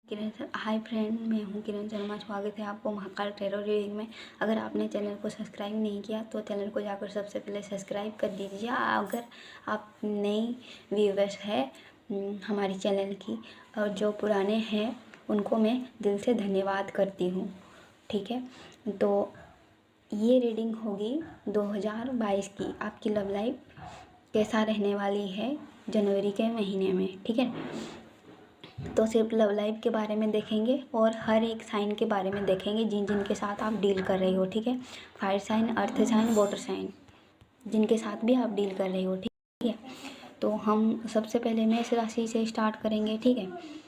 किरण sir, hi friend, मैं हूँ किरण शर्मा। स्वागत है आपको महाकाल टैरो रीडिंग में। अगर आपने चैनल को सब्सक्राइब नहीं किया तो चैनल को जाकर सबसे पहले सब्सक्राइब कर दीजिए। अगर आप नई व्यूवर्स है हमारी चैनल की, और जो पुराने हैं उनको मैं दिल से धन्यवाद करती हूँ। ठीक है, तो ये रीडिंग होगी 2022 की। आपकी लव लाइफ कैसा रहने वाली है जनवरी के महीने में। ठीक है, तो सिर्फ लव लाइफ के बारे में देखेंगे और हर एक साइन के बारे में देखेंगे जिन जिन के साथ आप डील कर रहे हो। ठीक है, fire sign, earth sign, water sign, जिनके साथ भी आप डील कर रहे हो। ठीक है, तो हम सबसे पहले मेष राशि से स्टार्ट करेंगे। ठीक है,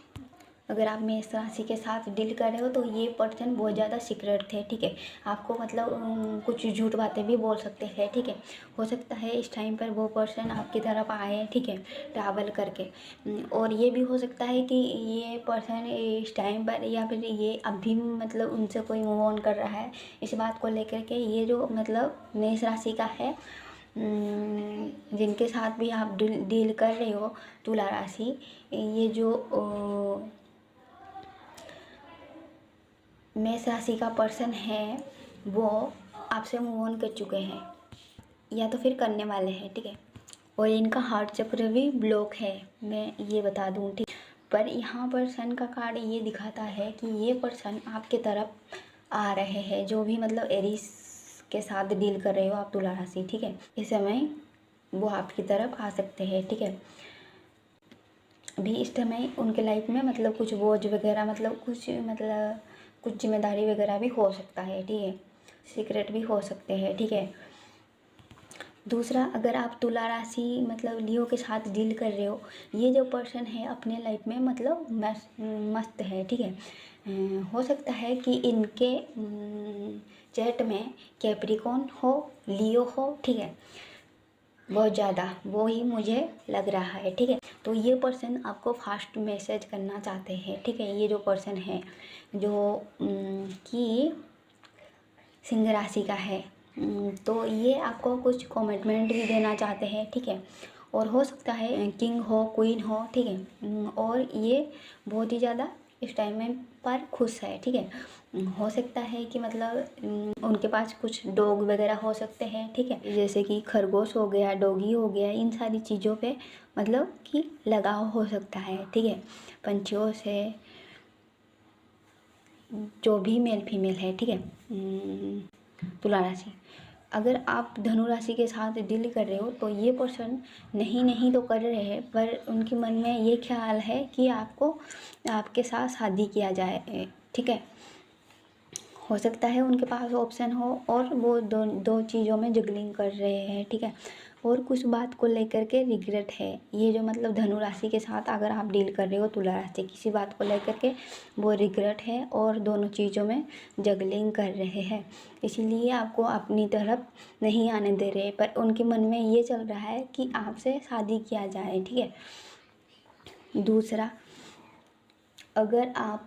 अगर आप मेष राशि के साथ डील कर रहे हो तो ये पर्सन बहुत ज़्यादा सीक्रेट थे। ठीक है, आपको मतलब कुछ झूठ बातें भी बोल सकते हैं। ठीक है, हो सकता है इस टाइम पर वो पर्सन आपकी तरफ आए। ठीक है, ट्रैवल करके। और ये भी हो सकता है कि ये पर्सन इस टाइम पर या फिर ये अभी मतलब उनसे कोई मूव ऑन कर रहा है। इस बात को लेकर के ये जो मतलब मेष राशि का है, जिनके साथ भी आप डील कर रहे हो, तुला राशि, ये जो मेष राशि का पर्सन है वो आपसे मूव ऑन कर चुके हैं या तो फिर करने वाले हैं। ठीक है, और इनका हार्ट चक्र भी ब्लॉक है, मैं ये बता दूं। ठीक, पर यहाँ पर सन का कार्ड ये दिखाता है कि ये पर्सन आपके तरफ आ रहे हैं, जो भी मतलब एरीज के साथ डील कर रहे हो आप तुला राशि। ठीक है, इस समय वो आपकी तरफ आ सकते हैं। ठीक है, अभी इस समय उनके लाइफ में मतलब कुछ बोझ वगैरह, मतलब कुछ जिम्मेदारी वगैरह भी हो सकता है। ठीक है, सीक्रेट भी हो सकते हैं। ठीक है, दूसरा, अगर आप तुला राशि मतलब लियो के साथ डील कर रहे हो, ये जो पर्सन है अपने लाइफ में मतलब मस्त है। ठीक है, हो सकता है कि इनके चैट में कैप्रिकॉन हो, लियो हो। ठीक है, बहुत ज़्यादा वो ही मुझे लग रहा है। ठीक है, तो ये पर्सन आपको फास्ट मैसेज करना चाहते हैं। ठीक है, ये जो पर्सन है जो कि सिंह राशि का है, तो ये आपको कुछ कमिटमेंट भी देना चाहते हैं। ठीक है, और हो सकता है किंग हो, क्वीन हो। ठीक है, और ये बहुत ही ज़्यादा इस टाइम में पर खुश है। ठीक है, हो सकता है कि मतलब उनके पास कुछ डॉग वगैरह हो सकते हैं। ठीक है, जैसे कि खरगोश हो गया, डॉगी हो गया, इन सारी चीज़ों पे मतलब कि लगाव हो सकता है। ठीक है, पंछियों से, जो भी मेल फीमेल है। ठीक है, तुला राशि, अगर आप धनु राशि के साथ डील कर रहे हो तो ये पर्सन नहीं नहीं तो कर रहे हैं, पर उनके मन में ये ख्याल है कि आपको आपके साथ शादी किया जाए। ठीक है, हो सकता है उनके पास ऑप्शन हो और वो दो चीज़ों में जगलिंग कर रहे हैं। ठीक है, और कुछ बात को लेकर के रिग्रेट है। ये जो मतलब धनु राशि के साथ अगर आप डील कर रहे हो तुला राशि, किसी बात को लेकर के वो रिग्रेट है और दोनों चीज़ों में जगलिंग कर रहे हैं, इसीलिए आपको अपनी तरफ नहीं आने दे रहे, पर उनके मन में ये चल रहा है कि आपसे शादी किया जाए। ठीक है, दूसरा, अगर आप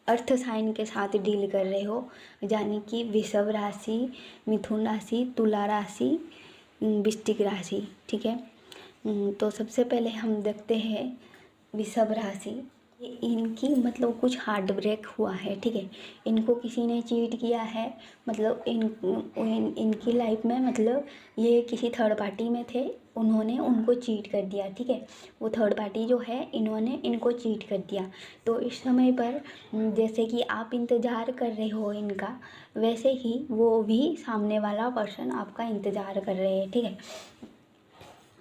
अर्थ साइन के साथ डील कर रहे हो, यानी कि वृषभ राशि, मिथुन राशि, तुला राशि, वृश्चिक राशि। ठीक है, तो सबसे पहले हम देखते हैं वृषभ राशि। इनकी मतलब कुछ हार्ट ब्रेक हुआ है। ठीक है, इनको किसी ने चीट किया है, मतलब इनकी लाइफ में मतलब ये किसी थर्ड पार्टी में थे, उन्होंने उनको चीट कर दिया। ठीक है, वो थर्ड पार्टी जो है इन्होंने इनको चीट कर दिया। तो इस समय पर जैसे कि आप इंतज़ार कर रहे हो इनका, वैसे ही वो भी सामने वाला पर्सन आपका इंतज़ार कर रहे हैं। ठीक है,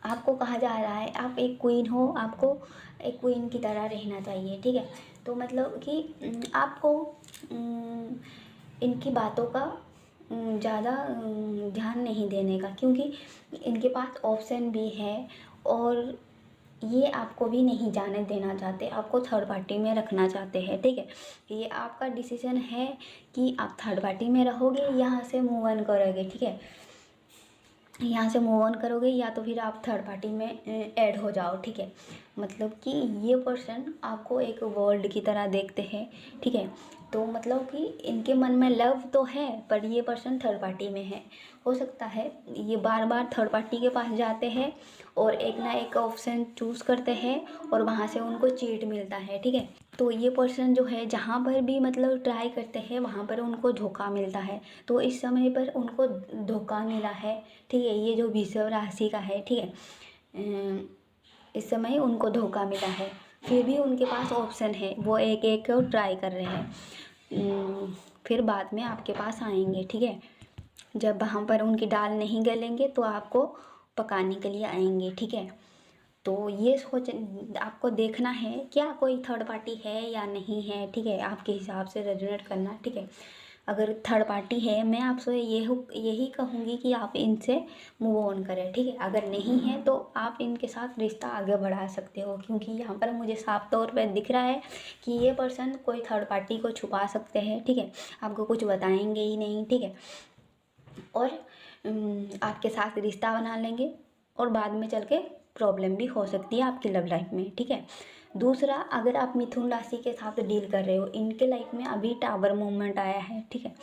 आपको कहा जा रहा है आप एक क्वीन हो, आपको एक क्वीन की तरह रहना चाहिए। ठीक है, तो मतलब कि आपको इनकी बातों का ज़्यादा ध्यान नहीं देने का, क्योंकि इनके पास ऑप्शन भी है और ये आपको भी नहीं जाने देना चाहते, आपको थर्ड पार्टी में रखना चाहते हैं। ठीक है, ये आपका डिसीजन है कि आप थर्ड पार्टी में रहोगे, यहाँ से मूव ऑन करोगे। ठीक है, यहाँ से मूव ऑन करोगे या तो फिर आप थर्ड पार्टी में ऐड हो जाओ। ठीक है, मतलब कि ये पर्सन आपको एक वर्ल्ड की तरह देखते हैं। ठीक है, तो मतलब कि इनके मन में लव तो है, पर ये पर्सन थर्ड पार्टी में है। हो सकता है ये बार बार थर्ड पार्टी के पास जाते हैं और एक ना एक ऑप्शन चूज़ करते हैं और वहाँ से उनको चीट मिलता है। ठीक है, तो ये पर्सन जो है जहाँ पर भी मतलब ट्राई करते हैं वहाँ पर उनको धोखा मिलता है। तो इस समय पर उनको धोखा मिला है, ठीक है। ये जो वृषभ राशि का है, ठीक है, इस समय उनको धोखा मिला है, फिर भी उनके पास ऑप्शन है, वो एक एक को ट्राई कर रहे हैं। फिर बाद में आपके पास आएंगे, ठीक है। जब वहाँ पर उनकी दाल नहीं गलेंगे तो आपको पकाने के लिए आएंगे, ठीक है। तो ये सोच आपको देखना है क्या कोई थर्ड पार्टी है या नहीं है, ठीक है। आपके हिसाब से रेजोनेट करना, ठीक है। अगर थर्ड पार्टी है, मैं आपसे यही कहूँगी कि आप इनसे मूव ऑन करें, ठीक है। अगर नहीं है तो आप इनके साथ रिश्ता आगे बढ़ा सकते हो, क्योंकि यहाँ पर मुझे साफ तौर पर दिख रहा है कि ये पर्सन कोई थर्ड पार्टी को छुपा सकते हैं, ठीक है। आपको कुछ बताएंगे ही नहीं, ठीक है। और आपके साथ रिश्ता बना लेंगे और बाद में चल के प्रॉब्लम भी हो सकती है आपकी लव लाइफ में, ठीक है। दूसरा, अगर आप मिथुन राशि के साथ डील कर रहे हो, इनके लाइफ में अभी टावर मूवमेंट आया है, ठीक है।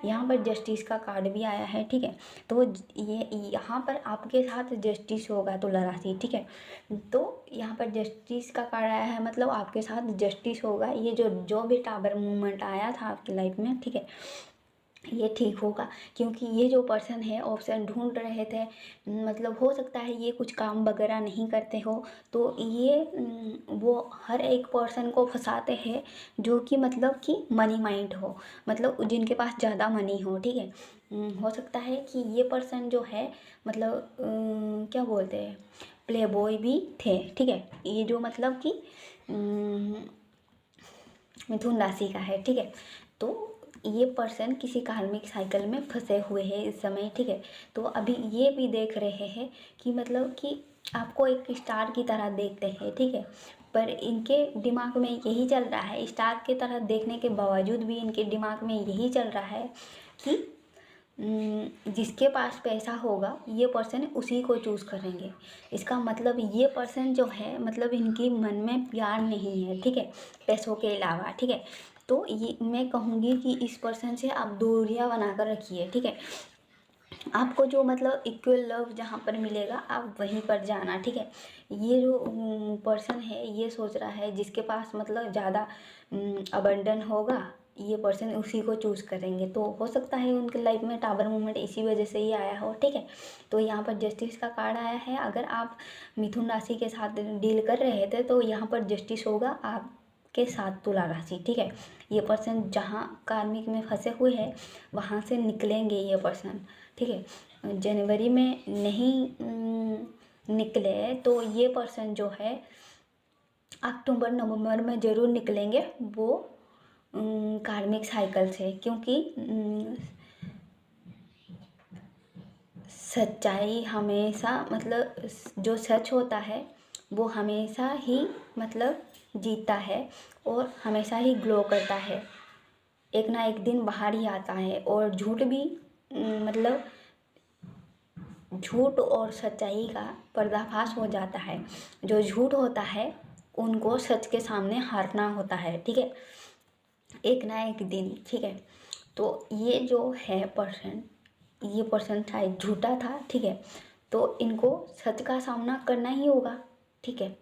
यहाँ पर जस्टिस का कार्ड भी आया है, ठीक है। तो ये यहाँ पर आपके साथ जस्टिस होगा तुला राशि, ठीक है। तो यहाँ पर जस्टिस का कार्ड आया है, मतलब आपके साथ जस्टिस होगा। ये जो भी टावर मूवमेंट आया था आपकी लाइफ में, ठीक है, ये ठीक होगा। क्योंकि ये जो पर्सन है ऑप्शन ढूंढ रहे थे, मतलब हो सकता है ये कुछ काम वगैरह नहीं करते हो, तो ये वो हर एक पर्सन को फंसाते हैं जो कि मतलब कि मनी माइंड हो, मतलब जिनके पास ज़्यादा मनी हो, ठीक है। हो सकता है कि ये पर्सन जो है मतलब क्या बोलते हैं, प्ले बॉय भी थे, ठीक है। ये जो मतलब कि मिथुन राशि का है, ठीक है। तो ये पर्सन किसी कार्मिक साइकिल में फंसे हुए हैं इस समय, ठीक है। तो अभी ये भी देख रहे हैं कि मतलब कि आपको एक स्टार की तरह देखते हैं, ठीक है। पर इनके दिमाग में यही चल रहा है, स्टार की तरह देखने के बावजूद भी इनके दिमाग में यही चल रहा है कि जिसके पास पैसा होगा ये पर्सन उसी को चूज़ करेंगे। इसका मतलब ये पर्सन जो है मतलब इनकी मन में प्यार नहीं है, ठीक है, पैसों के अलावा, ठीक है। तो ये मैं कहूँगी कि इस पर्सन से आप दूरियां बना कर रखिए, ठीक है। आपको जो मतलब इक्वल लव जहाँ पर मिलेगा आप वहीं पर जाना, ठीक है। ये जो पर्सन है ये सोच रहा है जिसके पास मतलब ज़्यादा अबंडन होगा ये पर्सन उसी को चूज़ करेंगे। तो हो सकता है उनके लाइफ में टावर मूवमेंट इसी वजह से ही आया हो, ठीक है। तो यहाँ पर जस्टिस का कार्ड आया है। अगर आप मिथुन राशि के साथ डील कर रहे थे तो यहाँ पर जस्टिस होगा आपके साथ तुला राशि, ठीक है। ये पर्सन जहाँ कार्मिक में फंसे हुए हैं वहाँ से निकलेंगे ये पर्सन, ठीक है। जनवरी में नहीं निकले तो ये पर्सन जो है अक्टूबर नवंबर में ज़रूर निकलेंगे वो कार्मिक साइकिल से, क्योंकि सच्चाई हमेशा मतलब जो सच होता है वो हमेशा ही मतलब जीतता है और हमेशा ही ग्लो करता है, एक ना एक दिन बाहर ही आता है। और झूठ भी मतलब झूठ और सच्चाई का पर्दाफाश हो जाता है। जो झूठ होता है उनको सच के सामने हारना होता है, ठीक है, एक ना एक दिन, ठीक है। तो ये जो है पर्सन, ये पर्सन शायद झूठा था, ठीक है। तो इनको सच का सामना करना ही होगा, ठीक है।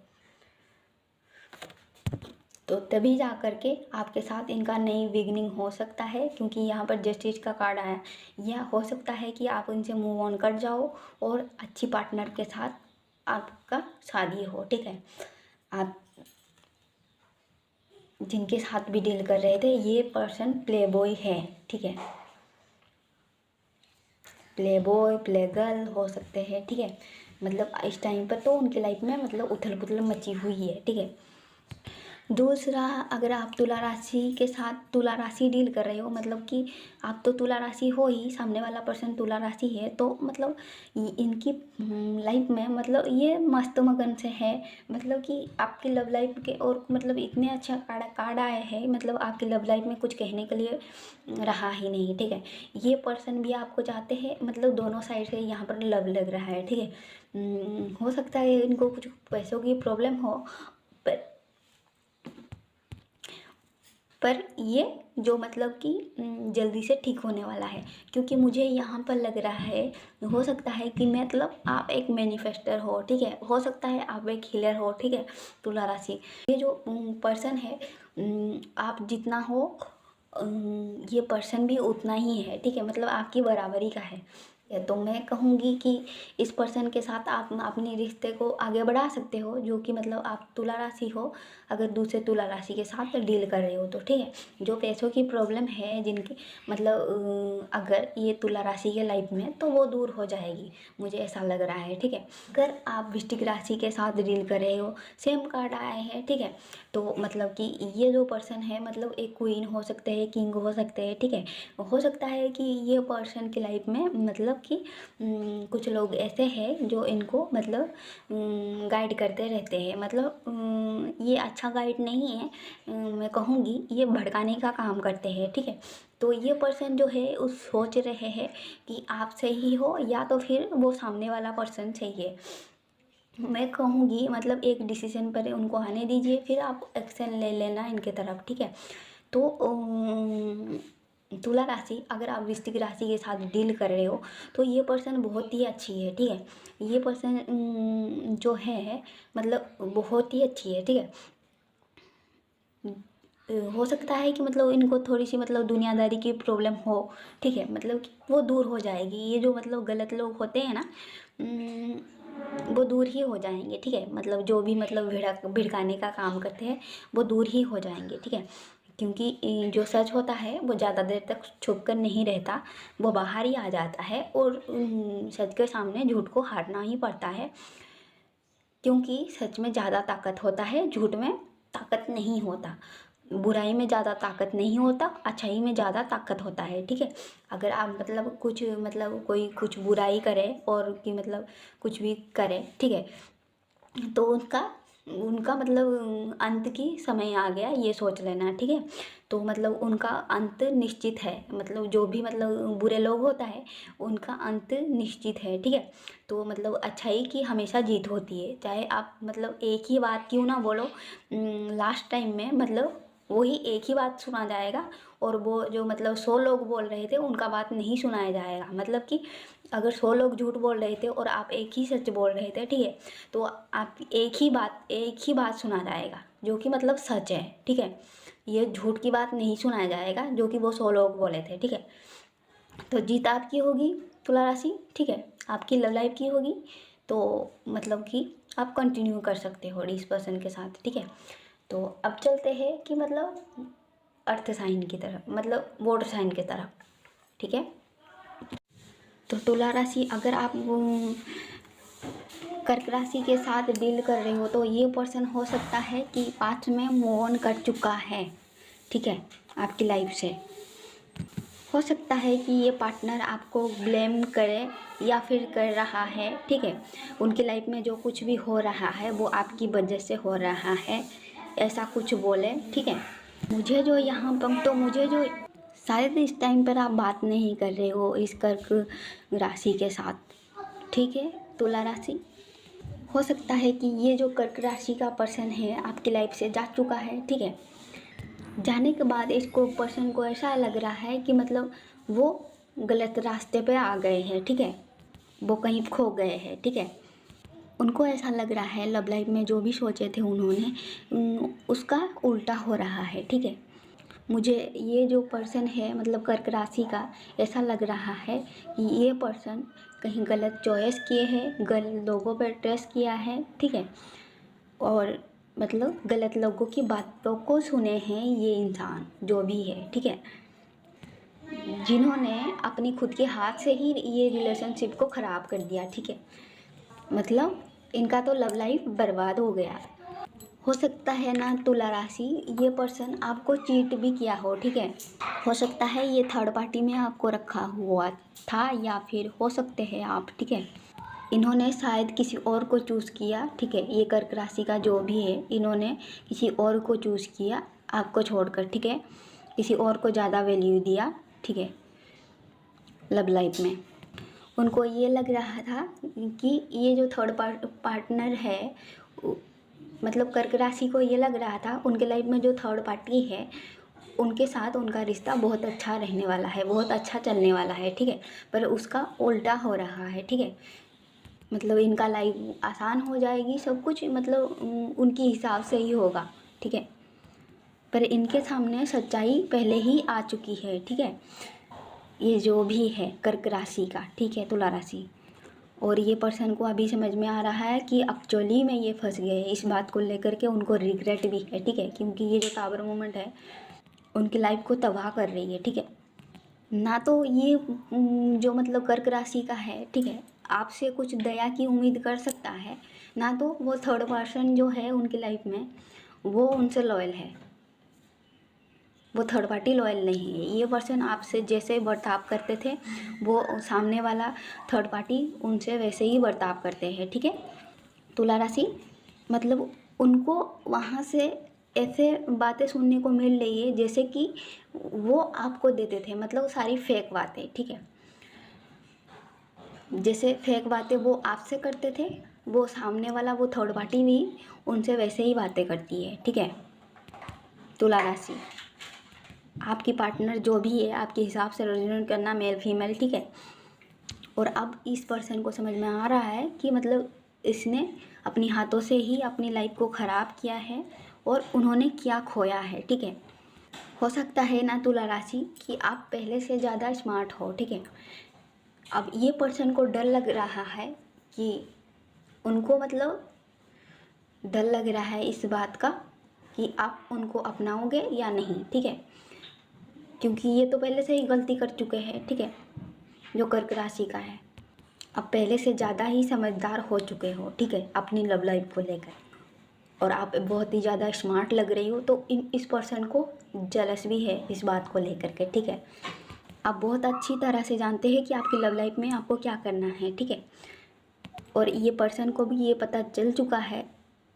तो तभी जा कर के आपके साथ इनका नई बिगनिंग हो सकता है, क्योंकि यहाँ पर जस्टिस का कार्ड आया। यह हो सकता है कि आप इनसे मूव ऑन कर जाओ और अच्छी पार्टनर के साथ आपका शादी हो, ठीक है। आप जिनके साथ भी डील कर रहे थे ये पर्सन प्ले बॉय है, ठीक है, प्ले बॉय प्ले गर्ल हो सकते हैं, ठीक है। मतलब इस टाइम पर तो उनकी लाइफ में मतलब उथल पुथल मची हुई है, ठीक है। दूसरा, अगर आप तुला राशि के साथ तुला राशि डील कर रहे हो, मतलब कि आप तो तुला राशि हो ही, सामने वाला पर्सन तुला राशि है, तो मतलब इनकी लाइफ में मतलब ये मस्त मगन से है, मतलब कि आपकी लव लाइफ के और मतलब इतने अच्छा कार्ड आए हैं, मतलब आपकी लव लाइफ में कुछ कहने के लिए रहा ही नहीं, ठीक है। ये पर्सन भी आपको चाहते हैं, मतलब दोनों साइड से यहाँ पर लव लग रहा है, ठीक है। हो सकता है इनको कुछ पैसों की प्रॉब्लम हो, पर पर ये जो मतलब कि जल्दी से ठीक होने वाला है, क्योंकि मुझे यहाँ पर लग रहा है, हो सकता है कि मतलब आप एक मैनिफेस्टर हो, ठीक है, हो सकता है आप एक हीलर हो, ठीक है। तुला राशि, ये जो पर्सन है, आप जितना हो ये पर्सन भी उतना ही है, ठीक है, मतलब आपकी बराबरी का है। तो मैं कहूँगी कि इस पर्सन के साथ आप अपने रिश्ते को आगे बढ़ा सकते हो, जो कि मतलब आप तुला राशि हो, अगर दूसरे तुला राशि के साथ डील कर रहे हो तो, ठीक है। जो पैसों की प्रॉब्लम है जिनकी, मतलब अगर ये तुला राशि के लाइफ में, तो वो दूर हो जाएगी, मुझे ऐसा लग रहा है, ठीक है। अगर आप वृश्चिक राशि के साथ डील कर रहे हो, सेम कार्ड आए हैं, ठीक है, तो मतलब कि ये जो पर्सन है, मतलब एक क्वीन हो सकते हैं, किंग हो सकते हैं, ठीक है। हो सकता है कि ये पर्सन की लाइफ में मतलब कि कुछ लोग ऐसे हैं जो इनको मतलब गाइड करते रहते हैं, मतलब ये अच्छा गाइड नहीं है, मैं कहूँगी ये भड़काने का काम करते हैं, ठीक है। तो ये पर्सन जो है उस सोच रहे हैं कि आप सही हो या तो फिर वो सामने वाला पर्सन सही है। मैं कहूँगी मतलब एक डिसीजन पर उनको आने दीजिए, फिर आप एक्शन ले लेना इनके तरफ, ठीक है। तो तुला राशि, अगर आप वृश्चिक राशि के साथ डील कर रहे हो तो ये पर्सन बहुत ही अच्छी है, ठीक है। ये पर्सन जो है मतलब बहुत ही अच्छी है, ठीक है। हो सकता है कि मतलब इनको थोड़ी सी मतलब दुनियादारी की प्रॉब्लम हो, ठीक है, मतलब कि वो दूर हो जाएगी। ये जो मतलब गलत लोग होते हैं ना, वो दूर ही हो जाएंगे, ठीक है। मतलब जो भी मतलब भिड़काने का काम करते हैं वो दूर ही हो जाएंगे, ठीक है। क्योंकि जो सच होता है वो ज़्यादा देर तक छुप कर नहीं रहता, वो बाहर ही आ जाता है, और सच के सामने झूठ को हारना ही पड़ता है, क्योंकि सच में ज़्यादा ताकत होता है, झूठ में ताकत नहीं होता। बुराई में ज़्यादा ताकत नहीं होता, अच्छाई में ज़्यादा ताकत होता है, ठीक है। अगर आप मतलब कुछ मतलब कोई कुछ बुराई करे और कि मतलब कुछ भी करे, ठीक है, तो उनका उनका मतलब अंत की समय आ गया, ये सोच लेना, ठीक है। तो मतलब उनका अंत निश्चित है, मतलब जो भी मतलब बुरे लोग होता है उनका अंत निश्चित है, ठीक है। तो मतलब अच्छाई की हमेशा जीत होती है, चाहे आप मतलब एक ही बात क्यों ना बोलो, लास्ट टाइम में मतलब वही एक ही बात सुना जाएगा, और वो जो मतलब 100 लोग बोल रहे थे उनका बात नहीं सुनाया जाएगा। मतलब कि अगर 100 लोग झूठ बोल रहे थे और आप एक ही सच बोल रहे थे, ठीक है, तो आप एक ही बात सुना जाएगा जो कि मतलब सच है, ठीक है। ये झूठ की बात नहीं सुनाया जाएगा जो कि वो 100 लोग बोले थे, ठीक है। तो जीत आपकी होगी तुला राशि, ठीक है, आपकी लव लाइफ की होगी। तो मतलब कि आप कंटिन्यू कर सकते हो इस पर्सन के साथ, ठीक है। तो अब चलते हैं कि मतलब अर्थ साइन की तरफ, मतलब वाटर साइन की तरफ, ठीक है। तो तुला राशि, अगर आप कर्क राशि के साथ डील कर रहे हो तो ये पर्सन हो सकता है कि पास्ट में मूव ऑन कर चुका है, ठीक है, आपकी लाइफ से। हो सकता है कि ये पार्टनर आपको ब्लेम करे या फिर कर रहा है, ठीक है। उनकी लाइफ में जो कुछ भी हो रहा है वो आपकी वजह से हो रहा है, ऐसा कुछ बोले, ठीक है। मुझे जो यहाँ पर तो मुझे जो शायद इस टाइम पर आप बात नहीं कर रहे हो इस कर्क राशि के साथ, ठीक है, तुला राशि। हो सकता है कि ये जो कर्क राशि का पर्सन है आपकी लाइफ से जा चुका है, ठीक है। जाने के बाद इसको पर्सन को ऐसा लग रहा है कि मतलब वो गलत रास्ते पे आ गए हैं, ठीक है, वो कहीं खो गए हैं, ठीक है। उनको ऐसा लग रहा है लव लाइफ में जो भी सोचे थे उन्होंने उसका उल्टा हो रहा है, ठीक है। मुझे ये जो पर्सन है मतलब कर्क राशि का, ऐसा लग रहा है कि ये पर्सन कहीं गलत चॉइस किए हैं, गलत लोगों पर ट्रस्ट किया है, ठीक है, और मतलब गलत लोगों की बातों को सुने हैं ये इंसान जो भी है, ठीक है, जिन्होंने अपनी खुद के हाथ से ही ये रिलेशनशिप को ख़राब कर दिया, ठीक है। मतलब इनका तो लव लाइफ बर्बाद हो गया। हो सकता है ना तुला राशि, ये पर्सन आपको चीट भी किया हो, ठीक है। हो सकता है ये थर्ड पार्टी में आपको रखा हुआ था, या फिर हो सकते हैं आप, ठीक है, इन्होंने शायद किसी और को चूज़ किया, ठीक है। ये कर्क राशि का जो भी है इन्होंने किसी और को चूज़ किया आपको छोड़कर, ठीक है, किसी और को ज़्यादा वैल्यू दिया, ठीक है, लव लाइफ में। उनको ये लग रहा था कि ये जो थर्ड पार्टनर है, मतलब कर्क राशि को ये लग रहा था उनके लाइफ में जो थर्ड पार्टी है उनके साथ उनका रिश्ता बहुत अच्छा रहने वाला है, बहुत अच्छा चलने वाला है, ठीक है। पर उसका उल्टा हो रहा है, ठीक है। मतलब इनका लाइफ आसान हो जाएगी, सब कुछ मतलब उनके हिसाब से ही होगा, ठीक है। पर इनके सामने सच्चाई पहले ही आ चुकी है, ठीक है। ये जो भी है कर्क राशि का, ठीक है, तुला राशि। और ये पर्सन को अभी समझ में आ रहा है कि एक्चुअली में ये फंस गए। इस बात को लेकर के उनको रिग्रेट भी है, ठीक है, क्योंकि ये जो टावर मोमेंट है उनकी लाइफ को तबाह कर रही है, ठीक है। ना तो ये जो मतलब कर्क राशि का है, ठीक है, आपसे कुछ दया की उम्मीद कर सकता है, ना तो वो थर्ड पर्सन जो है उनकी लाइफ में वो उनसे लॉयल है। वो थर्ड पार्टी लॉयल नहीं है। ये पर्सन आपसे जैसे बर्ताव करते थे वो सामने वाला थर्ड पार्टी उनसे वैसे ही बर्ताव करते हैं, ठीक है। तुला राशि मतलब उनको वहाँ से ऐसे बातें सुनने को मिल रही है जैसे कि वो आपको देते थे, मतलब सारी फेक बातें, ठीक है। जैसे फेक बातें वो आपसे करते थे, वो सामने वाला वो थर्ड पार्टी भी उनसे वैसे ही बातें करती है, ठीक है। तुला राशि आपकी पार्टनर जो भी है आपके हिसाब से रेजोनेट करना, मेल फीमेल, ठीक है। और अब इस पर्सन को समझ में आ रहा है कि मतलब इसने अपनी हाथों से ही अपनी लाइफ को ख़राब किया है और उन्होंने क्या खोया है, ठीक है। हो सकता है ना तुला राशि कि आप पहले से ज़्यादा स्मार्ट हो, ठीक है। अब ये पर्सन को डर लग रहा है कि उनको मतलब डर लग रहा है इस बात का कि आप उनको अपनाओगे या नहीं, ठीक है। क्योंकि ये तो पहले से ही गलती कर चुके हैं, ठीक है, जो कर्क राशि का है। अब पहले से ज़्यादा ही समझदार हो चुके हो, ठीक है, अपनी लव लाइफ को लेकर। और आप बहुत ही ज़्यादा स्मार्ट लग रही हो, तो इस पर्सन को जलस भी है इस बात को लेकर के, ठीक है। आप बहुत अच्छी तरह से जानते हैं कि आपकी लव लाइफ में आपको क्या करना है, ठीक है। और ये पर्सन को भी ये पता चल चुका है,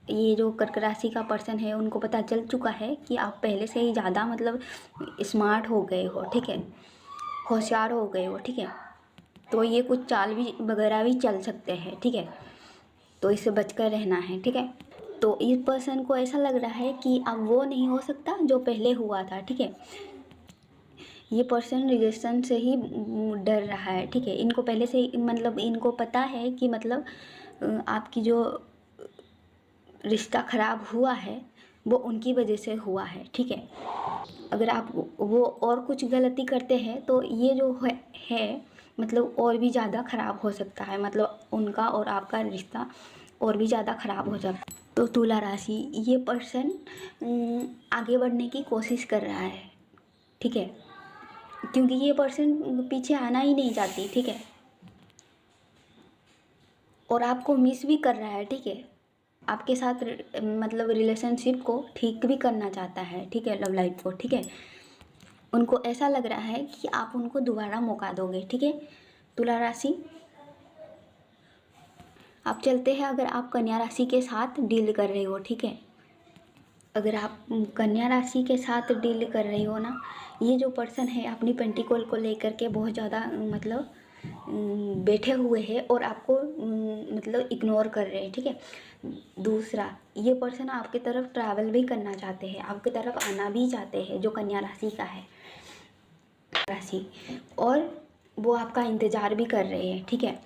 ये जो कर्क राशि का पर्सन है उनको पता चल चुका है कि आप पहले से ही ज़्यादा मतलब स्मार्ट हो गए हो, ठीक है, होशियार हो गए हो, ठीक है। तो ये कुछ चाल भी वगैरह भी चल सकते हैं, ठीक है। तो इससे बचकर रहना है, ठीक है। तो इस पर्सन को ऐसा लग रहा है कि अब वो नहीं हो सकता जो पहले हुआ था, ठीक है। ये पर्सन रिलेशन से ही डर रहा है, ठीक है। इनको पहले से ही मतलब इनको पता है कि मतलब आपकी जो रिश्ता ख़राब हुआ है वो उनकी वजह से हुआ है, ठीक है। अगर आप वो और कुछ गलती करते हैं तो ये जो है मतलब और भी ज़्यादा ख़राब हो सकता है, मतलब उनका और आपका रिश्ता और भी ज़्यादा ख़राब हो सकता है। तो तुला राशि ये पर्सन आगे बढ़ने की कोशिश कर रहा है, ठीक है, क्योंकि ये पर्सन पीछे आना ही नहीं चाहती, ठीक है। और आपको मिस भी कर रहा है, ठीक है। आपके साथ मतलब रिलेशनशिप को ठीक भी करना चाहता है, ठीक है, लव लाइफ को, ठीक है। उनको ऐसा लग रहा है कि आप उनको दोबारा मौका दोगे, ठीक है। तुला राशि आप चलते हैं, अगर आप कन्या राशि के साथ डील कर रहे हो, ठीक है। अगर आप कन्या राशि के साथ डील कर रहे हो ना, ये जो पर्सन है अपनी पेंटिकल को लेकर के बहुत ज़्यादा मतलब बैठे हुए हैं और आपको मतलब इग्नोर कर रहे हैं, ठीक है। दूसरा, ये पर्सन आपकी तरफ ट्रैवल भी करना चाहते हैं, आपकी तरफ आना भी चाहते हैं, जो कन्या राशि का है राशि, और वो आपका इंतज़ार भी कर रहे हैं, ठीक है।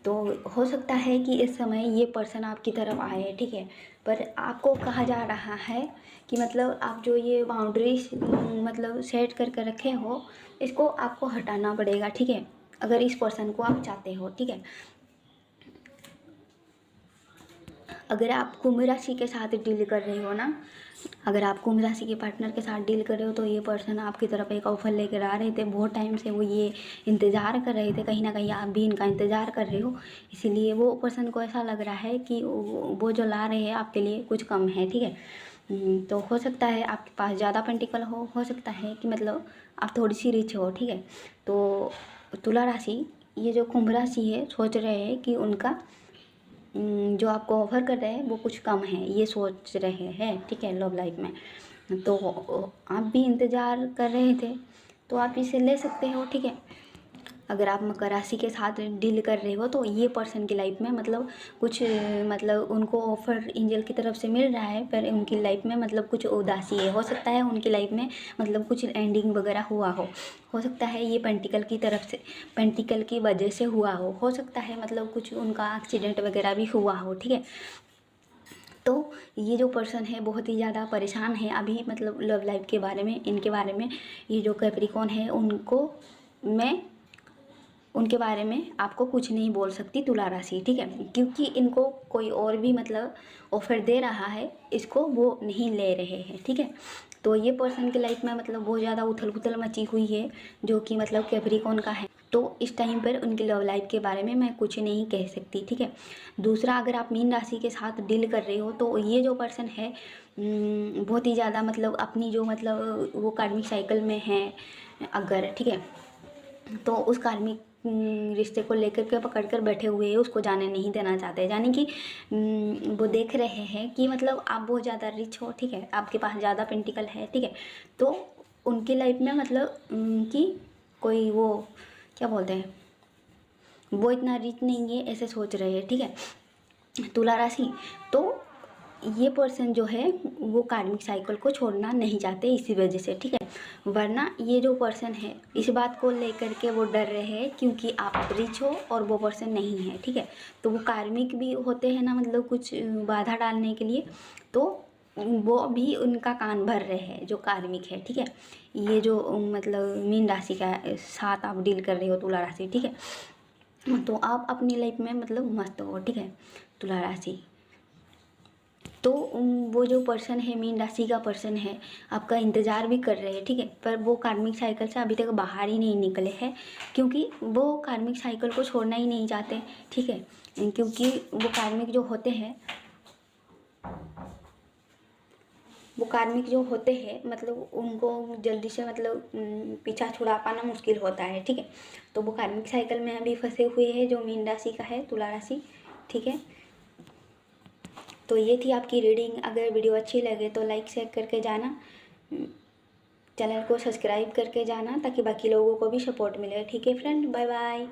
तो हो सकता है कि इस समय ये पर्सन आपकी तरफ आए, ठीक है। पर आपको कहा जा रहा है कि मतलब आप जो ये बाउंड्रीज मतलब सेट करके रखे हो इसको आपको हटाना पड़ेगा, ठीक है, अगर इस पर्सन को आप चाहते हो, ठीक है। अगर आप कुंभ राशि के साथ डील कर रहे हो ना, अगर आप कुंभ राशि के पार्टनर के साथ डील कर रहे हो तो ये पर्सन आपकी तरफ एक ऑफर लेकर आ रहे थे, बहुत टाइम से वो ये इंतज़ार कर रहे थे, कहीं ना कहीं आप भी इनका इंतज़ार कर रहे हो। इसीलिए वो पर्सन को ऐसा लग रहा है कि वो जो ला रहे हैं आपके लिए कुछ कम है, ठीक है। तो हो सकता है आपके पास ज़्यादा पेंटिकल हो सकता है कि मतलब आप थोड़ी सी रिच हो, ठीक है। तो तुला राशि ये जो कुंभ राशि है सोच रहे हैं कि उनका जो आपको ऑफ़र कर रहे हैं वो कुछ कम है, ये सोच रहे हैं, ठीक है, लव लाइफ में। तो आप भी इंतज़ार कर रहे थे तो आप इसे ले सकते हो, ठीक है। अगर आप मकर राशि के साथ डील कर रहे हो तो ये पर्सन की लाइफ में मतलब कुछ मतलब उनको ऑफर एंजल की तरफ से मिल रहा है, पर उनकी लाइफ में मतलब कुछ उदासी है। हो सकता है उनकी लाइफ में मतलब कुछ एंडिंग वगैरह हुआ हो सकता है ये पेंटिकल की तरफ से, पेंटिकल की वजह से हुआ हो सकता है मतलब कुछ उनका एक्सीडेंट वगैरह भी हुआ हो, ठीक है। तो ये जो पर्सन है बहुत ही ज़्यादा परेशान है अभी मतलब लव लाइफ के बारे में, इनके बारे में। ये जो कैप्रिकॉर्न है उनको मैं उनके बारे में आपको कुछ नहीं बोल सकती तुला राशि, ठीक है, क्योंकि इनको कोई और भी मतलब ऑफर दे रहा है, इसको वो नहीं ले रहे हैं, ठीक है। तो ये पर्सन की लाइफ में मतलब बहुत ज़्यादा उथल पुथल मची हुई है जो कि मतलब कैप्रिकॉर्न का है। तो इस टाइम पर उनकी लव लाइफ के बारे में मैं कुछ नहीं कह सकती, ठीक है। दूसरा, अगर आप मीन राशि के साथ डील कर रहे हो तो ये जो पर्सन है बहुत ही ज़्यादा मतलब अपनी जो मतलब वो कार्मिक साइकिल में है अगर, ठीक है, तो उस कार्मिक रिश्ते को लेकर के पकड़ कर बैठे हुए हैं, उसको जाने नहीं देना चाहते। यानी कि वो देख रहे हैं कि मतलब आप बहुत ज़्यादा रिच हो, ठीक है, आपके पास ज़्यादा पेंटिकल है, ठीक है, तो उनकी लाइफ में मतलब कि कोई वो क्या बोलते हैं, वो इतना रिच नहीं है ऐसे सोच रहे हैं, ठीक है, तुला राशि। तो ये पर्सन जो है वो कार्मिक साइकिल को छोड़ना नहीं चाहते इसी वजह से, ठीक है। वरना ये जो पर्सन है इस बात को लेकर के वो डर रहे हैं क्योंकि आप रिच हो और वो पर्सन नहीं है, ठीक है। तो वो कार्मिक भी होते हैं ना मतलब कुछ बाधा डालने के लिए, तो वो भी उनका कान भर रहे हैं जो कार्मिक है, ठीक है। ये जो मतलब मीन राशि का साथ आप डील कर रहे हो तुला राशि, ठीक है, तो आप अपनी लाइफ में मतलब मस्त हो, ठीक है, तुला राशि। तो वो जो पर्सन है मीन राशि का पर्सन है आपका इंतज़ार भी कर रहे हैं, ठीक है, पर वो कार्मिक साइकिल से अभी तक बाहर ही नहीं निकले हैं क्योंकि वो कार्मिक साइकिल को छोड़ना ही नहीं चाहते, ठीक है, क्योंकि वो कार्मिक जो होते हैं मतलब उनको जल्दी से मतलब पीछा छुड़ा पाना मुश्किल होता है, ठीक है। तो वो कार्मिक साइकिल में अभी फंसे हुए हैं जो मीन राशि का है, तुला राशि, ठीक है। तो ये थी आपकी रीडिंग। अगर वीडियो अच्छी लगे तो लाइक शेयर करके जाना, चैनल को सब्सक्राइब करके जाना ताकि बाकी लोगों को भी सपोर्ट मिले, ठीक है फ्रेंड, बाय बाय।